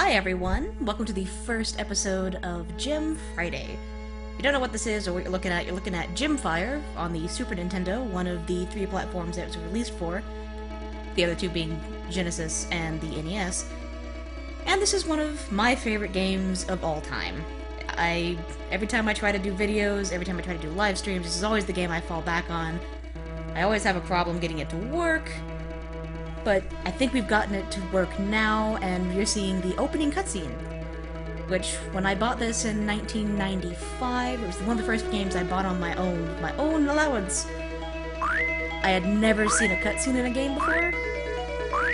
Hi everyone! Welcome to the first episode of Gemfriday. If you don't know what this is or what you're looking at Gemfire on the Super Nintendo, one of the three platforms that it was released for, the other two being Genesis and the NES. And this is one of my favorite games of all time. Every time I try to do videos, every time I try to do live streams, this is always the game I fall back on. I always have a problem getting it to work, but I think we've gotten it to work now, and you're seeing the opening cutscene. Which, when I bought this in 1995, it was one of the first games I bought on my own allowance. I had never seen a cutscene in a game before.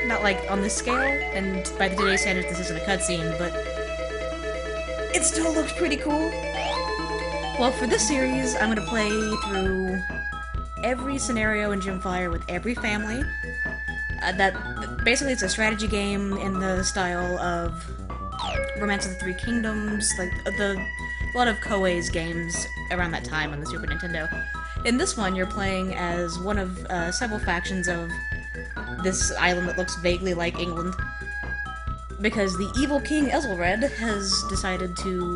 Not like on this scale, and by today's standards this isn't a cutscene, but it still looks pretty cool. Well, for this series, I'm gonna play through every scenario in Gemfire with every family. Basically it's a strategy game in the style of Romance of the Three Kingdoms, like a lot of Koei's games around that time on the Super Nintendo. In this one, you're playing as one of several factions of this island that looks vaguely like England, because the evil King Ethelred has decided to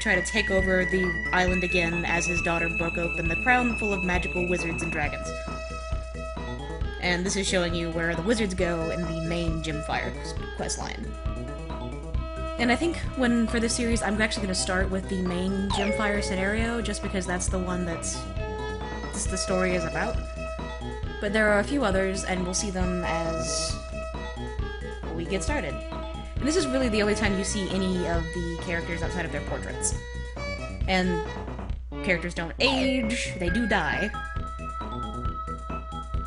try to take over the island again as his daughter broke open the crown full of magical wizards and dragons. And this is showing you where the wizards go in the main Gemfire questline. And I think for this series, I'm actually going to start with the main Gemfire scenario, just because that's the one the story is about. But there are a few others, and we'll see them as we get started. And this is really the only time you see any of the characters outside of their portraits. And characters don't age, they do die.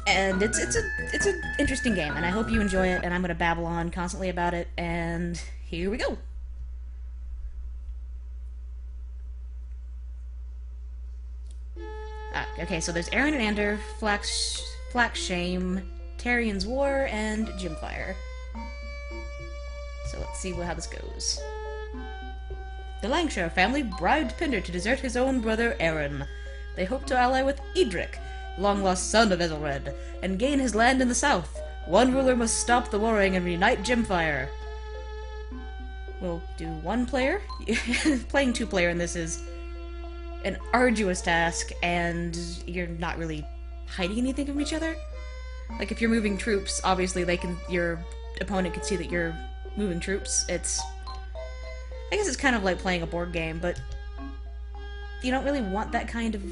And it's an interesting game, and I hope you enjoy it, and I'm gonna babble on constantly about it, and here we go! Okay, so there's Aaron and Ander, Flax Shame, Tarian's War, and Gemfire. So let's see how this goes. The Lancashire family bribed Pinder to desert his own brother Aaron. They hope to ally with Edric, long-lost son of Ethelred, and gain his land in the south. One ruler must stop the warring and reunite Gemfire. We'll do one player. Playing two-player in this is an arduous task, and you're not really hiding anything from each other. Like, if you're moving troops, obviously your opponent can see that you're moving troops. I guess it's kind of like playing a board game, but you don't really want that kind of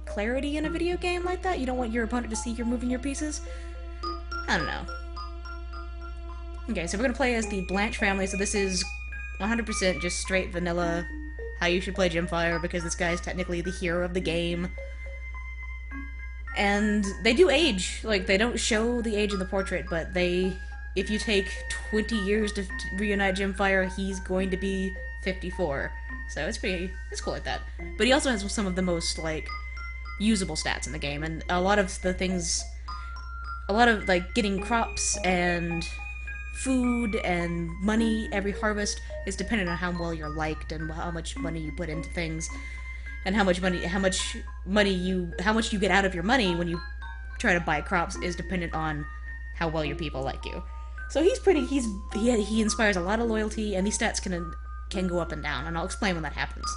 clarity in a video game like that. You don't want your opponent to see you're moving your pieces. I don't know. Okay, so we're gonna play as the Blanche family, so this is 100% just straight vanilla how you should play Gemfire, because this guy's technically the hero of the game. And they do age. Like, they don't show the age in the portrait, but if you take 20 years to reunite Gemfire, he's going to be 54. So it's cool like that. But he also has some of the most, like, usable stats in the game, and a lot of like getting crops and food and money every harvest is dependent on how well you're liked and how much money you put into things, and how much you get out of your money when you try to buy crops is dependent on how well your people like you. So he inspires a lot of loyalty, and these stats can go up and down, and I'll explain when that happens.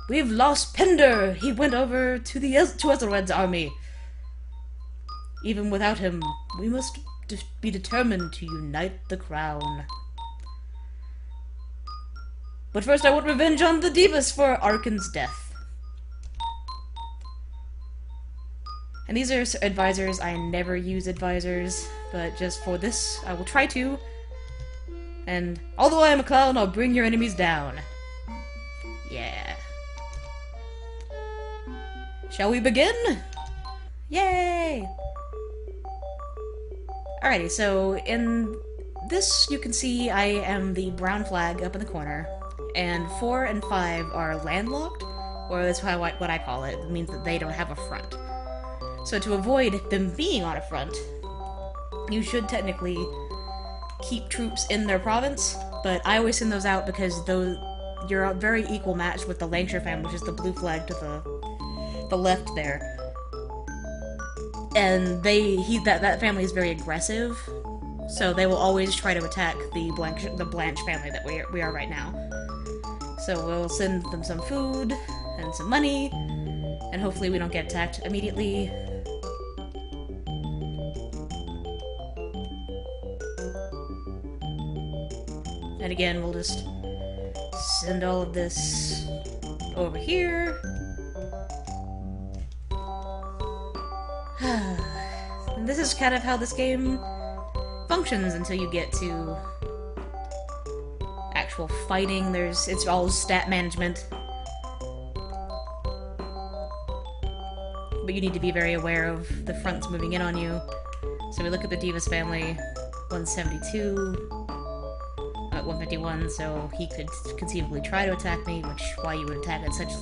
We've lost Pinder! He went over to Ethelred's army. Even without him, we must be determined to unite the crown. But first I want revenge on the Divas for Arken's death. And these are advisors. I never use advisors, but just for this, I will try to. And although I am a clown, I'll bring your enemies down. Yeah. Shall we begin? Yay! Alrighty, so in this you can see I am the brown flag up in the corner, and 4 and 5 are landlocked, or that's what I call it. It means that they don't have a front. So to avoid them being on a front, you should technically keep troops in their province, but I always send those out because you're a very equal match with the Lancashire family, which is the blue flag to the left there. and that family is very aggressive, so they will always try to attack the Blanche family that we are right now. So we'll send them some food and some money, and hopefully we don't get attacked immediately. And again, we'll just send all of this over here. And this is kind of how this game functions until you get to actual fighting. It's all stat management. But you need to be very aware of the fronts moving in on you. So we look at the Divas family, 172, I'm at 151, so he could conceivably try to attack me, which why you would attack at such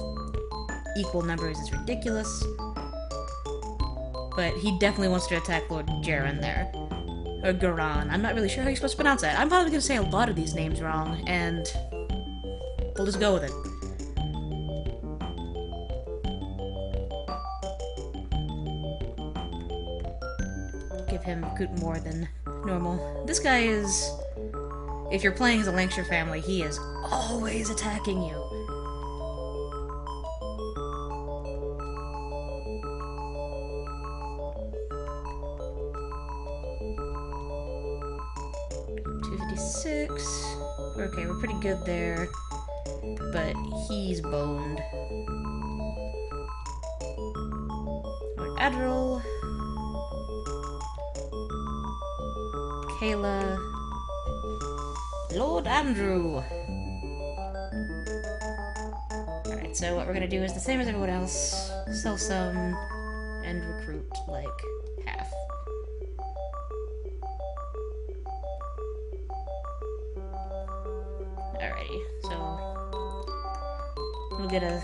equal numbers is ridiculous. But he definitely wants to attack Lord Jaren there. Or Garan. I'm not really sure how you're supposed to pronounce that. I'm probably going to say a lot of these names wrong, and we'll just go with it. Give him recruit more than normal. This guy is... If you're playing as a Lancashire family, he is always attacking you. Okay, we're pretty good there, but he's boned. Lord Adderall, Kayla, Lord Andrew. Alright, so what we're gonna do is the same as everyone else, sell some, and recruit, like, half. Alrighty, so we'll get a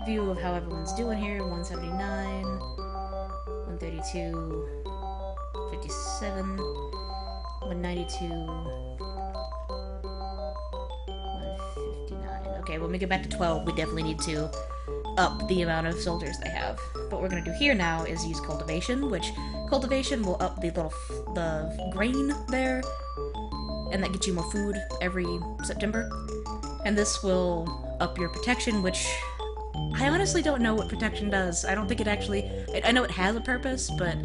view of how everyone's doing here. 179, 132, 57, 192, 159. Okay, when we get back to 12, we definitely need to up the amount of soldiers they have. What we're gonna do here now is use cultivation, which cultivation will up the grain there, and that gets you more food every September. And this will up your protection, which I honestly don't know what protection does. I don't think it actually... I know it has a purpose, but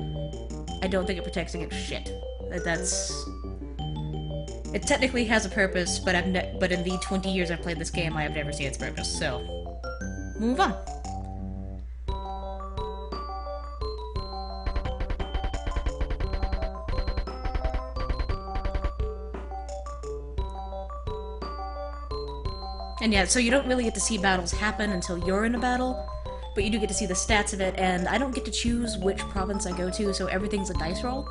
I don't think it protects against shit. It technically has a purpose, but in the 20 years I've played this game, I have never seen its purpose, so... Move on. And yeah, so you don't really get to see battles happen until you're in a battle, but you do get to see the stats of it, and I don't get to choose which province I go to, so everything's a dice roll.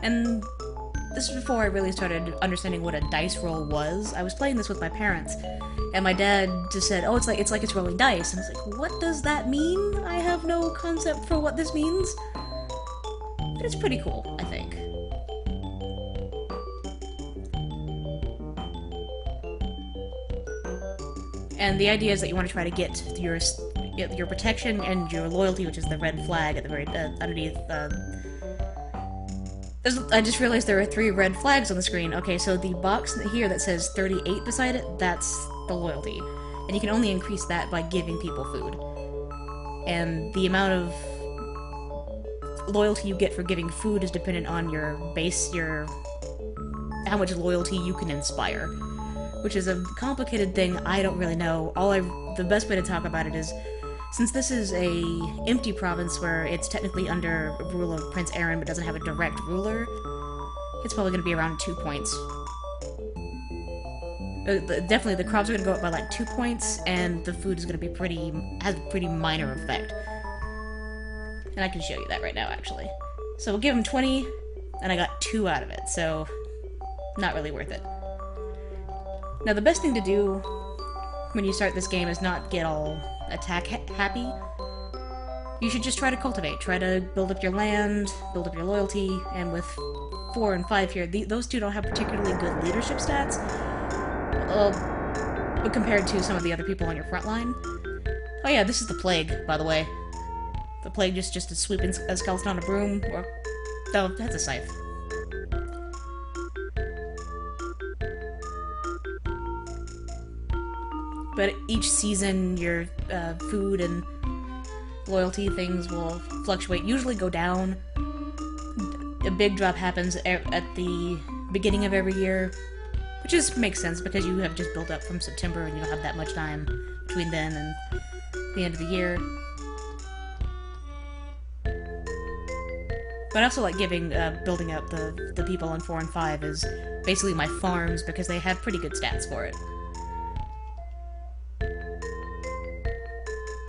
And this is before I really started understanding what a dice roll was. I was playing this with my parents, and my dad just said, oh, it's like it's rolling dice. And I was like, what does that mean? I have no concept for what this means. But it's pretty cool, I think. And the idea is that you want to try to get your protection and your loyalty, which is the red flag at the very underneath. I just realized there are 3 red flags on the screen. Okay, so the box here that says 38 beside it, that's the loyalty. And you can only increase that by giving people food. And the amount of loyalty you get for giving food is dependent on your base, how much loyalty you can inspire. Which is a complicated thing. I don't really know. The best way to talk about it is, since this is a empty province where it's technically under rule of Prince Aaron but doesn't have a direct ruler, it's probably going to be around 2 points. Definitely the crops are going to go up by like 2 points, and the food is going to be has a pretty minor effect. And I can show you that right now, actually. So we'll give him 20, and I got 2 out of it, so not really worth it. Now, the best thing to do when you start this game is not get all attack-happy. You should just try to cultivate. Try to build up your land, build up your loyalty, and with 4 and 5 here, those 2 don't have particularly good leadership stats, but compared to some of the other people on your front line. Oh yeah, this is the plague, by the way. The plague just to sweep in a skeleton on a broom, or... Oh, that's a scythe. But each season, your food and loyalty things will fluctuate, usually go down. A big drop happens at the beginning of every year, which makes sense because you have just built up from September and you don't have that much time between then and the end of the year. But I also like building up the people in 4 and 5 is basically my farms because they have pretty good stats for it.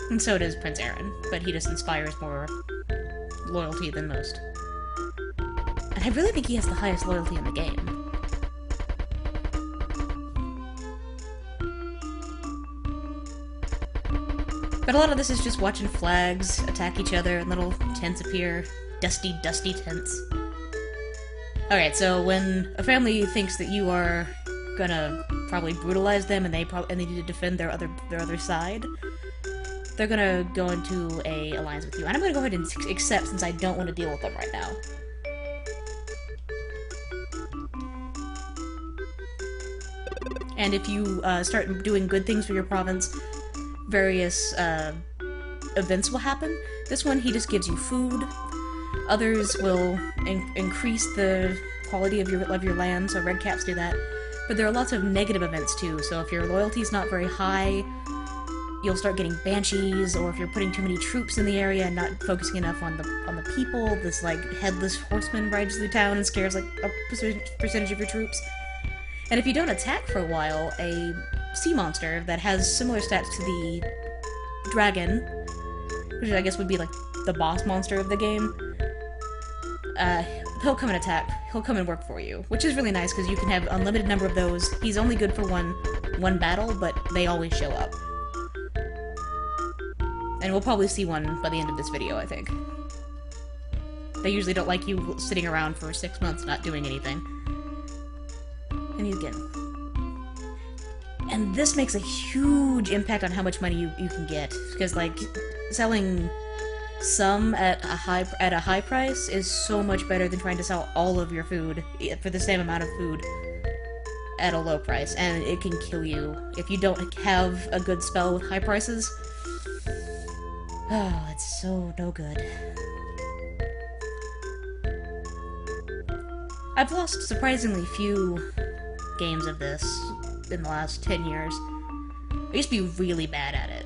And so does Prince Aaron, but he just inspires more loyalty than most. And I really think he has the highest loyalty in the game. But a lot of this is just watching flags attack each other and little tents appear. Dusty, dusty tents. Alright, so when a family thinks that you are gonna probably brutalize them and they need to defend their other side, they're gonna go into a alliance with you. And I'm gonna go ahead and accept since I don't want to deal with them right now. And if you start doing good things for your province, various events will happen. This one, he just gives you food. Others will increase the quality of your land, so red caps do that. But there are lots of negative events too, so if your loyalty is not very high, you'll start getting banshees, or if you're putting too many troops in the area and not focusing enough on the people, this like headless horseman rides through town and scares like a percentage of your troops. And if you don't attack for a while, a sea monster that has similar stats to the dragon, which I guess would be like the boss monster of the game, he'll come and attack. He'll come and work for you, which is really nice because you can have unlimited number of those. He's only good for one battle, but they always show up. And we'll probably see one by the end of this video, I think. They usually don't like you sitting around for 6 months not doing anything. And he's again. And this makes a huge impact on how much money you can get, because like selling some at a high price is so much better than trying to sell all of your food for the same amount of food at a low price, and it can kill you if you don't have a good spell with high prices. Oh, it's so no good. I've lost surprisingly few games of this in the last 10 years. I used to be really bad at it.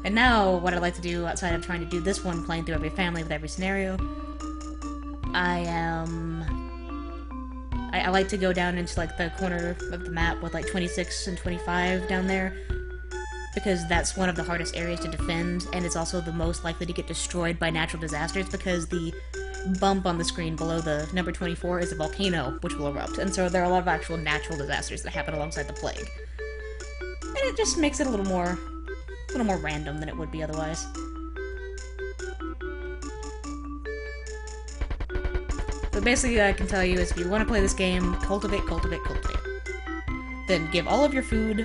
And now, what I like to do, outside of trying to do this one, playing through every family with every scenario, I like to go down into, like, the corner of the map with, like, 26 and 25 down there, because that's one of the hardest areas to defend, and it's also the most likely to get destroyed by natural disasters, because the bump on the screen below the number 24 is a volcano, which will erupt, and so there are a lot of actual natural disasters that happen alongside the plague. And it just makes it a little more random than it would be otherwise. But basically, I can tell you is if you want to play this game, cultivate, cultivate, cultivate. Then give all of your food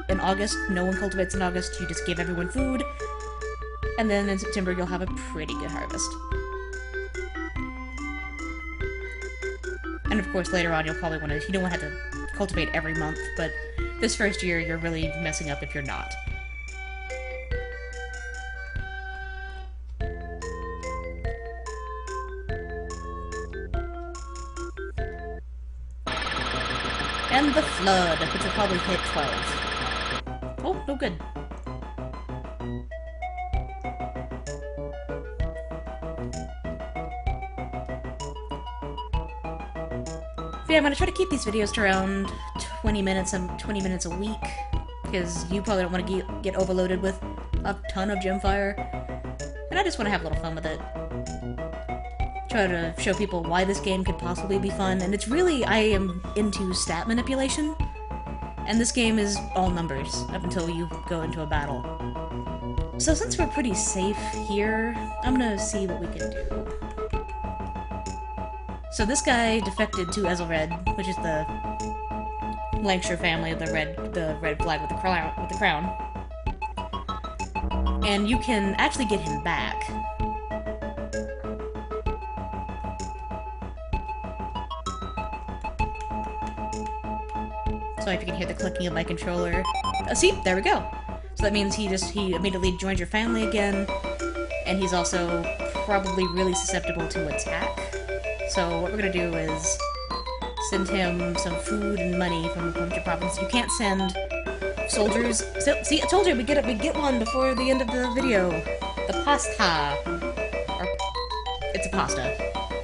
in August. No one cultivates in August, you just give everyone food. And then in September, you'll have a pretty good harvest. And of course, later on, you'll probably want to, you don't want to have to cultivate every month, but this first year, you're really messing up if you're not. And the flood, which will probably hit 12. Oh, no good. But yeah, I'm gonna try to keep these videos to around 20 minutes a week, because you probably don't want to get overloaded with a ton of Gemfire, and I just want to have a little fun with it. Try to show people why this game could possibly be fun, and it's really, I am into stat manipulation, and this game is all numbers up until you go into a battle. So since we're pretty safe here, I'm gonna see what we can do. So this guy defected to Ezelred, which is the Lancashire family of the red flag with the crown. And you can actually get him back. So if you can hear the clicking of my controller... Oh, see? There we go. So that means he immediately joins your family again, and he's also probably really susceptible to attack. So what we're gonna do is send him some food and money from your province. You can't send soldiers... See, I told you, we get one before the end of the video. The pasta. Or... It's a pasta.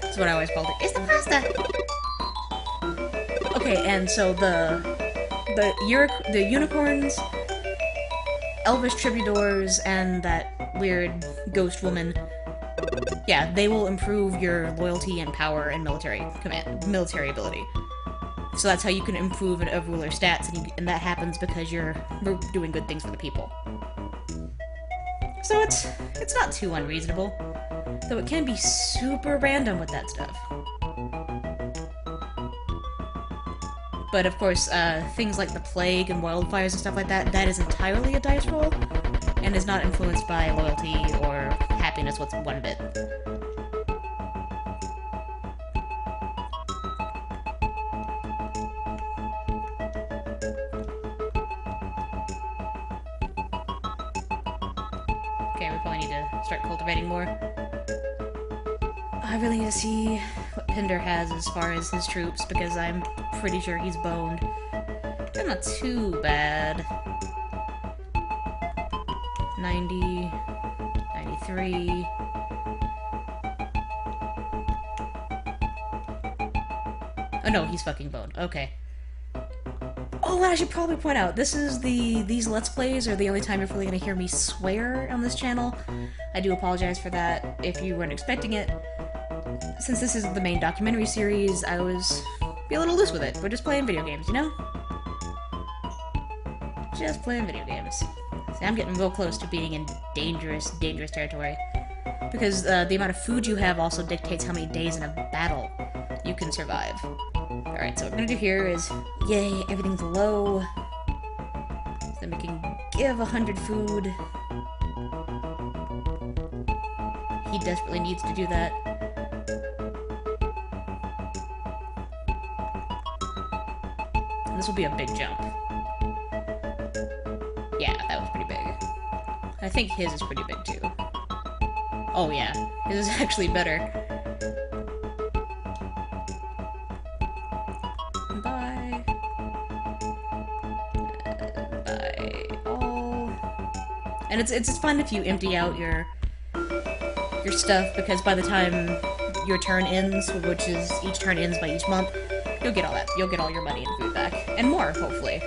That's what I always called it. It's the pasta! Okay, and so the unicorns, elvish troubadours, and that weird ghost woman, yeah, they will improve your loyalty and power and military ability. So that's how you can improve a ruler's stats, and that happens because you're doing good things for the people. So it's not too unreasonable, though it can be super random with that stuff. But of course, things like the plague and wildfires and stuff like that, that is entirely a dice roll, and is not influenced by loyalty or happiness one bit. Okay, we probably need to start cultivating more. I really need to see what Pinder has as far as his troops, because I'm pretty sure he's boned. They're not too bad. 90, 93. Oh no, he's fucking boned. Okay. Oh, and I should probably point out, these Let's Plays are the only time you're really gonna hear me swear on this channel. I do apologize for that if you weren't expecting it. Since this isn't the main documentary series, I was be a little loose with it. We're just playing video games, you know? Just playing video games. See, I'm getting real close to being in dangerous territory. Because the amount of food you have also dictates how many days in a battle you can survive. Alright, so what we're gonna do here is, yay, everything's low. So then we can give 100 food. He desperately needs to do that. And this will be a big jump. Yeah, that was pretty big. I think his is pretty big too. Oh yeah, his is actually better. Bye. Bye. All. And it's fun if you empty out your stuff, because by the time your turn ends, which is each turn ends by each month, you'll get all that. You'll get all your money and food back. And more, hopefully.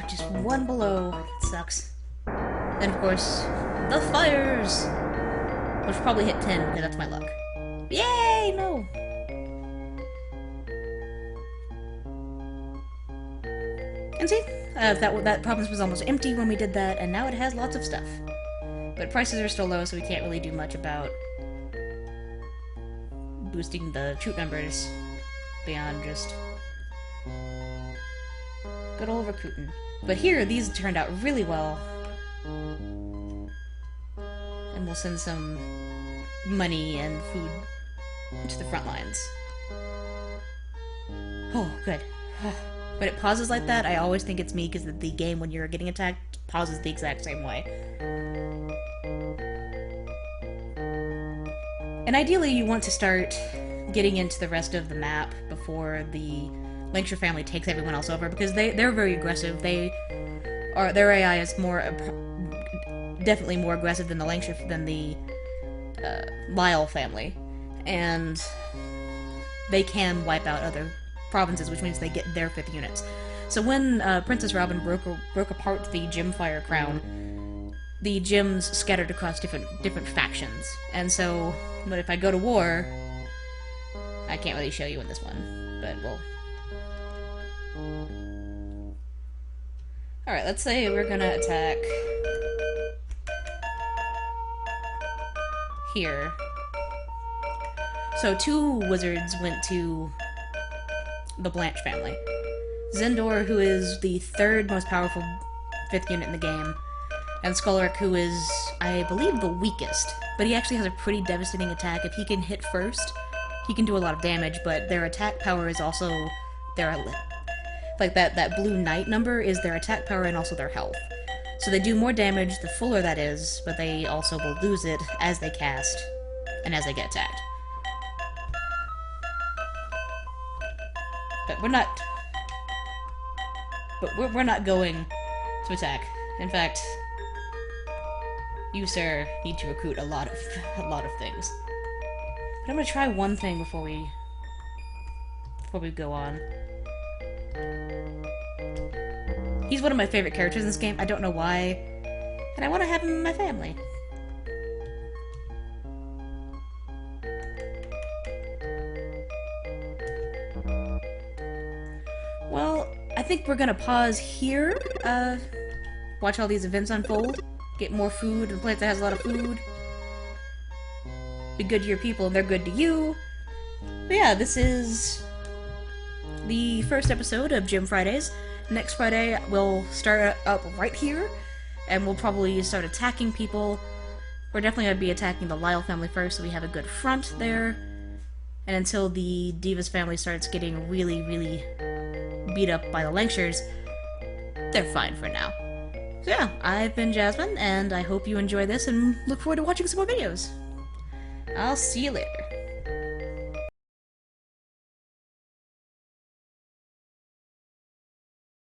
Just one below. It sucks. Then, of course, the fires! Which will probably hit 10, because that's my luck. Yay! No! And see? That province was almost empty when we did that, and now it has lots of stuff. But prices are still low, so we can't really do much about boosting the troop numbers beyond just good old recruiting. But here, these turned out really well. And we'll send some money and food to the front lines. Oh, good. When it pauses like that, I always think it's me, because the game, when you're getting attacked, pauses the exact same way. And ideally, you want to start getting into the rest of the map before the Lancashire family takes everyone else over, because they're very aggressive. Their AI is definitely more aggressive than the Lyle family, and they can wipe out other provinces, which means they get their 5th units. So when Princess Robin broke apart the Gemfire crown, the gems scattered across different factions. And so, but if I go to war, I can't really show you in this one, but we'll... Alright, let's say we're gonna attack here. So 2 wizards went to the Blanche family. Zendor, who is the 3rd most powerful 5th unit in the game, and Skullark, who is, I believe, the weakest. But he actually has a pretty devastating attack. If he can hit first, he can do a lot of damage, but their attack power is also their... Like, that blue knight number is their attack power and also their health. So they do more damage the fuller that is, but they also will lose it as they cast and as they get attacked. But we're not... But we're not going to attack. In fact, you, sir, need to recruit a lot of things. But I'm gonna try one thing before we go on. He's one of my favorite characters in this game. I don't know why, and I want to have him in my family. Well, I think we're gonna pause here, watch all these events unfold, get more food, a place that has a lot of food, be good to your people and they're good to you. But yeah, this is the first episode of Gemfridays. Next Friday, we'll start up right here, and we'll probably start attacking people. We're definitely going to be attacking the Lyle family first, so we have a good front there. And until the Divas family starts getting really, really beat up by the Lancashires, they're fine for now. So yeah, I've been Jasmine, and I hope you enjoy this, and look forward to watching some more videos. I'll see you later.